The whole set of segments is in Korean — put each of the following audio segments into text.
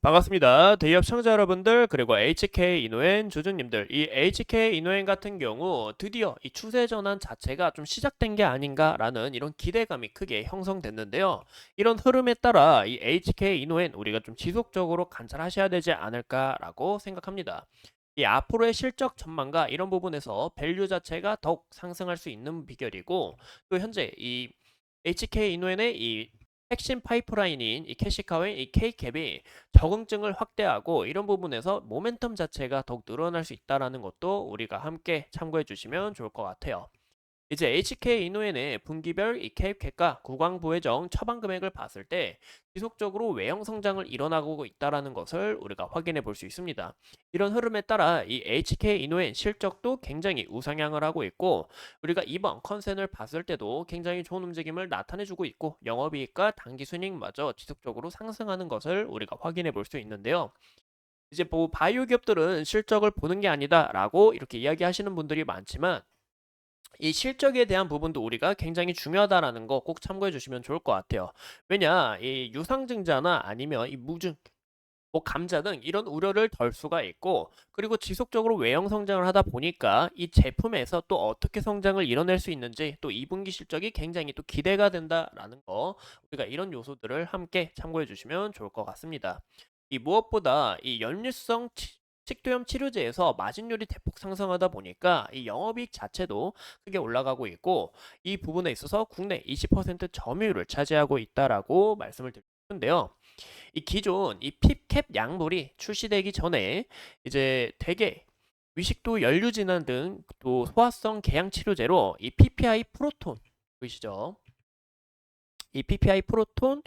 반갑습니다. 대기업 청자 여러분들 그리고 HK 이노엔 주주님들 이 HK 이노엔 같은 경우 드디어 이 추세 전환 자체가 좀 시작된 게 아닌가라는 이런 기대감이 크게 형성됐는데요. 이런 흐름에 따라 이 HK 이노엔 우리가 좀 지속적으로 관찰하셔야 되지 않을까라고 생각합니다. 이 앞으로의 실적 전망과 이런 부분에서 밸류 자체가 더욱 상승할 수 있는 비결이고 또 현재 이 HK 이노엔의 이 핵심 파이프라인인 이 캐시카우의 이 K캡이 적응증을 확대하고 이런 부분에서 모멘텀 자체가 더욱 늘어날 수 있다는 것도 우리가 함께 참고해 주시면 좋을 것 같아요. 이제 HK 이노엔의 분기별 이 K캡과 구강 부회정 처방 금액을 봤을 때 지속적으로 외형 성장을 일어나고 있다는 것을 우리가 확인해 볼 수 있습니다. 이런 흐름에 따라 이 HK 이노엔 실적도 굉장히 우상향을 하고 있고 우리가 이번 컨센을 봤을 때도 굉장히 좋은 움직임을 나타내 주고 있고 영업이익과 당기순이익마저 지속적으로 상승하는 것을 우리가 확인해 볼 수 있는데요. 이제 뭐 바이오 기업들은 실적을 보는 게 아니다라고 이렇게 이야기하시는 분들이 많지만 이 실적에 대한 부분도 우리가 굉장히 중요하다라는 거 꼭 참고해 주시면 좋을 것 같아요. 왜냐, 이 유상증자나 아니면 이 무증, 뭐 감자 등 이런 우려를 덜 수가 있고, 그리고 지속적으로 외형 성장을 하다 보니까 이 제품에서 또 어떻게 성장을 이뤄낼 수 있는지 또 2분기 실적이 굉장히 또 기대가 된다라는 거, 우리가 이런 요소들을 함께 참고해 주시면 좋을 것 같습니다. 이 무엇보다 이 연류성 식도염 치료제에서 마진율이 대폭 상승하다 보니까 이 영업이익 자체도 크게 올라가고 있고 이 부분에 있어서 국내 20% 점유율을 차지하고 있다라고 말씀을 드리고 싶은데요. 이 기존 이 핍캡 약물이 출시되기 전에 이제 대개 위식도 연류진환 등 또 소화성 궤양 치료제로 이 PPI 프로톤 보이시죠? 이 PPI 프로톤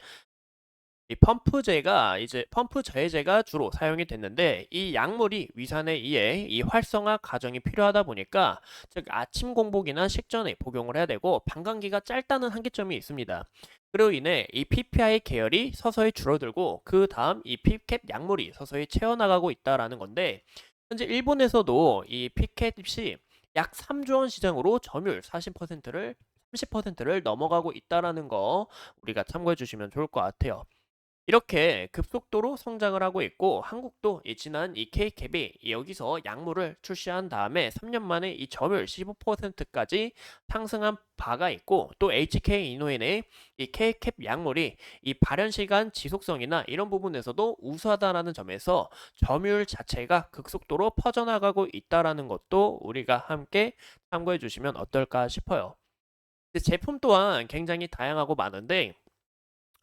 이 펌프제가 이제 펌프 저해제가 주로 사용이 됐는데 이 약물이 위산에 의해 이 활성화 과정이 필요하다 보니까 즉 아침 공복이나 식전에 복용을 해야 되고 방광기가 짧다는 한계점이 있습니다. 그로 인해 이 PPI 계열이 서서히 줄어들고 그 다음 이 핍캡 약물이 서서히 채워나가고 있다라는 건데 현재 일본에서도 이 핍캡이 약 3조 원 시장으로 점유율 40%를 30%를 넘어가고 있다라는 거 우리가 참고해 주시면 좋을 것 같아요. 이렇게 급속도로 성장을 하고 있고 한국도 이 지난 이 K캡이 여기서 약물을 출시한 다음에 3년 만에 이 점유율 15%까지 상승한 바가 있고 또 HK 이노엔의 이 K캡 약물이 이 발현 시간 지속성이나 이런 부분에서도 우수하다라는 점에서 점유율 자체가 급속도로 퍼져나가고 있다라는 것도 우리가 함께 참고해 주시면 어떨까 싶어요. 제품 또한 굉장히 다양하고 많은데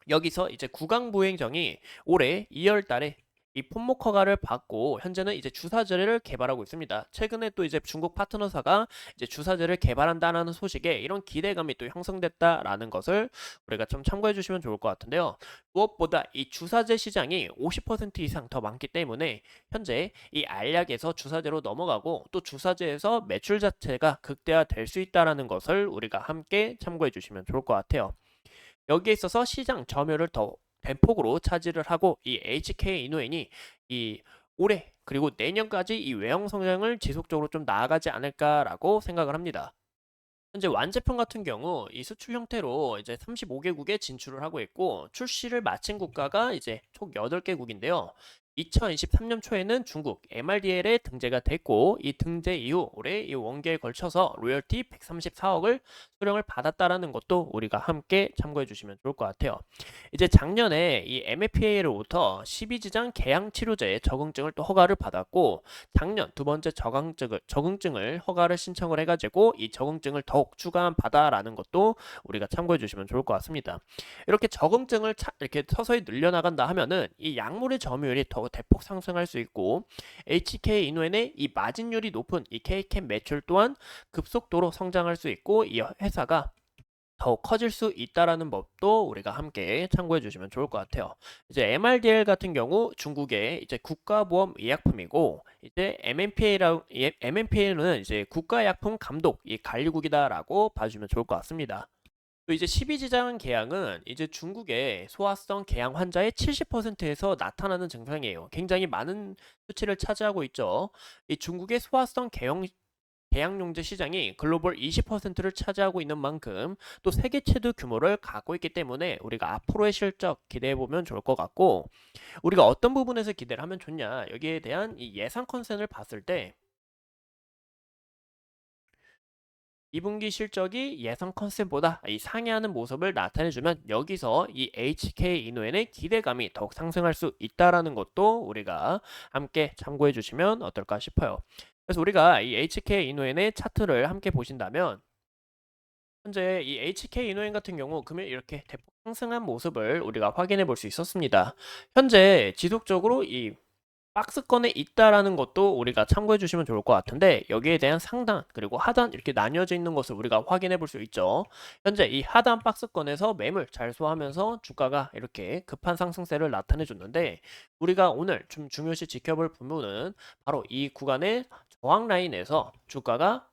여기서 이제 구강보행정이 올해 2월 달에 이 품목 허가를 받고 현재는 이제 주사제를 개발하고 있습니다. 최근에 또 이제 중국 파트너사가 이제 주사제를 개발한다는 소식에 이런 기대감이 또 형성됐다라는 것을 우리가 좀 참고해 주시면 좋을 것 같은데요. 무엇보다 이 주사제 시장이 50% 이상 더 많기 때문에 현재 이 알약에서 주사제로 넘어가고 또 주사제에서 매출 자체가 극대화될 수 있다라는 것을 우리가 함께 참고해 주시면 좋을 것 같아요. 여기에 있어서 시장 점유율을 더 대폭으로 차지를 하고 이 HK 이노엔이 이 올해 그리고 내년까지 이 외형 성장을 지속적으로 좀 나아가지 않을까라고 생각을 합니다. 현재 완제품 같은 경우 이 수출 형태로 이제 35개국에 진출을 하고 있고 출시를 마친 국가가 이제 총 8개국인데요. 2023년 초에는 중국 MRDL에 등재가 됐고 이 등재 이후 올해 이 원기에 걸쳐서 로열티 134억을 수령을 받았다라는 것도 우리가 함께 참고해 주시면 좋을 것 같아요. 이제 작년에 이 MFPA로부터 12지장 개양 치료제 적응증을 또 허가를 받았고 작년 두 번째 적응증을 허가를 신청을 해가지고 이 적응증을 더욱 추가한 바다라는 것도 우리가 참고해 주시면 좋을 것 같습니다. 이렇게 적응증을 이렇게 서서히 늘려나간다 하면은 이 약물의 점유율이 더 대폭 상승할 수 있고 HK 이노엔의 이 마진율이 높은 이 K캠 매출 또한 급속도로 성장할 수 있고 이 회사가 더욱 커질 수 있다라는 법도 우리가 함께 참고해 주시면 좋을 것 같아요. 이제 MRDL 같은 경우 중국의 이제 국가보험 의약품이고 이제 MNPA는 이제 국가약품 감독 이 관리국이다라고 봐주면 좋을 것 같습니다. 또 이제 12지장 궤양은 이제 중국의 소아성 궤양 환자의 70%에서 나타나는 증상이에요. 굉장히 많은 수치를 차지하고 있죠. 이 중국의 소아성 계약용지 시장이 글로벌 20%를 차지하고 있는 만큼 또 세계 최대 규모를 갖고 있기 때문에 우리가 앞으로의 실적 기대해 보면 좋을 것 같고, 우리가 어떤 부분에서 기대를 하면 좋냐, 여기에 대한 이 예상 컨센을 봤을 때 2분기 실적이 예상 컨셉보다 이 상회하는 모습을 나타내주면 여기서 이 HK 이노엔의 기대감이 더욱 상승할 수 있다라는 것도 우리가 함께 참고해 주시면 어떨까 싶어요. 그래서 우리가 이 HK 이노엔의 차트를 함께 보신다면 현재 이 HK 이노엔 같은 경우 금일 이렇게 대폭 상승한 모습을 우리가 확인해 볼 수 있었습니다. 현재 지속적으로 이 박스권에 있다라는 것도 우리가 참고해 주시면 좋을 것 같은데, 여기에 대한 상단 그리고 하단 이렇게 나뉘어져 있는 것을 우리가 확인해 볼 수 있죠. 현재 이 하단 박스권에서 매물 잘 소화하면서 주가가 이렇게 급한 상승세를 나타내 줬는데, 우리가 오늘 좀 중요시 지켜볼 부분은 바로 이 구간의 저항 라인에서 주가가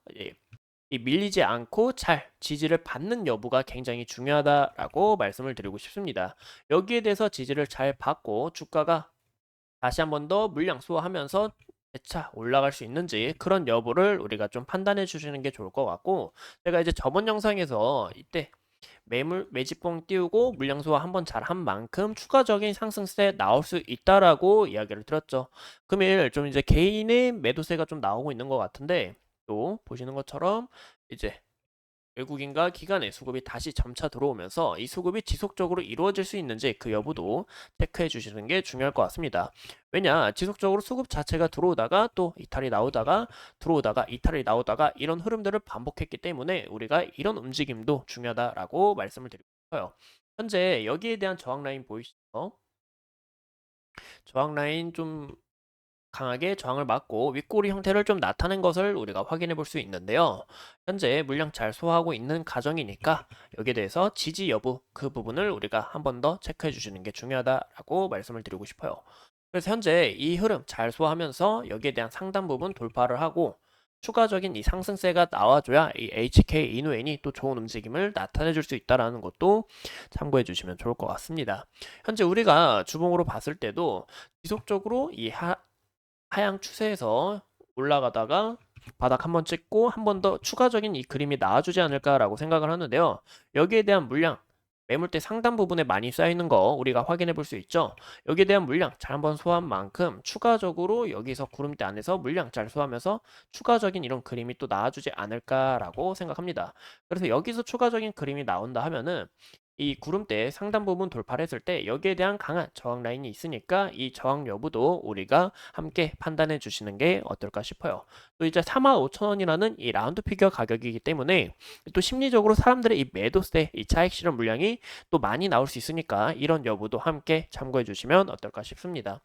이 밀리지 않고 잘 지지를 받는 여부가 굉장히 중요하다라고 말씀을 드리고 싶습니다. 여기에 대해서 지지를 잘 받고 주가가 다시 한 번 더 물량 소화하면서 재차 올라갈 수 있는지 그런 여부를 우리가 좀 판단해 주시는 게 좋을 것 같고, 제가 이제 저번 영상에서 이때 매집봉 띄우고 물량 소화 한번 잘 한 만큼 추가적인 상승세 나올 수 있다라고 이야기를 드렸죠. 금일 좀 이제 개인의 매도세가 좀 나오고 있는 것 같은데, 또 보시는 것처럼 이제 외국인과 기관의 수급이 다시 점차 들어오면서 이 수급이 지속적으로 이루어질 수 있는지 그 여부도 체크해 주시는 게 중요할 것 같습니다. 왜냐, 지속적으로 수급 자체가 들어오다가 또 이탈이 나오다가 들어오다가 이탈이 나오다가 이런 흐름들을 반복했기 때문에 우리가 이런 움직임도 중요하다라고 말씀을 드리고 싶어요. 현재 여기에 대한 저항 라인 보이시죠? 저항 라인 좀 강하게 저항을 맞고 윗꼬리 형태를 좀 나타낸 것을 우리가 확인해 볼 수 있는데요. 현재 물량 잘 소화하고 있는 가정이니까 여기에 대해서 지지 여부 그 부분을 우리가 한 번 더 체크해 주시는 게 중요하다라고 말씀을 드리고 싶어요. 그래서 현재 이 흐름 잘 소화하면서 여기에 대한 상단 부분 돌파를 하고 추가적인 이 상승세가 나와줘야 이 HK 이노엔이 또 좋은 움직임을 나타내 줄 수 있다라는 것도 참고해 주시면 좋을 것 같습니다. 현재 우리가 주봉으로 봤을 때도 지속적으로 이 하향 추세에서 올라가다가 바닥 한번 찍고 한 번 더 추가적인 이 그림이 나와주지 않을까라고 생각을 하는데요. 여기에 대한 물량, 매물대 상단 부분에 많이 쌓이는 거 우리가 확인해 볼 수 있죠. 여기에 대한 물량 잘 한번 소화한 만큼 추가적으로 여기서 구름대 안에서 물량 잘 소화하면서 추가적인 이런 그림이 또 나와주지 않을까라고 생각합니다. 그래서 여기서 추가적인 그림이 나온다 하면은 이 구름대 상단 부분 돌파를 했을 때 여기에 대한 강한 저항 라인이 있으니까 이 저항 여부도 우리가 함께 판단해 주시는 게 어떨까 싶어요. 또 이제 45,000원이라는 이 라운드 피겨 가격이기 때문에 또 심리적으로 사람들의 이 매도세, 이 차익 실현 물량이 또 많이 나올 수 있으니까 이런 여부도 함께 참고해 주시면 어떨까 싶습니다.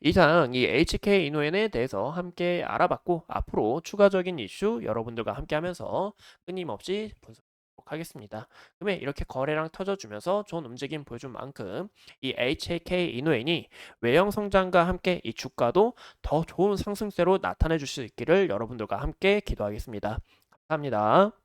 이상 이 HK 이노엔에 대해서 함께 알아봤고, 앞으로 추가적인 이슈 여러분들과 함께 하면서 끊임없이 분석 하겠습니다. 그러면 이렇게 거래량 터져주면서 좋은 움직임 보여준 만큼 이 HK 이노엔이 외형 성장과 함께 이 주가도 더 좋은 상승세로 나타내 줄 수 있기를 여러분들과 함께 기도하겠습니다. 감사합니다.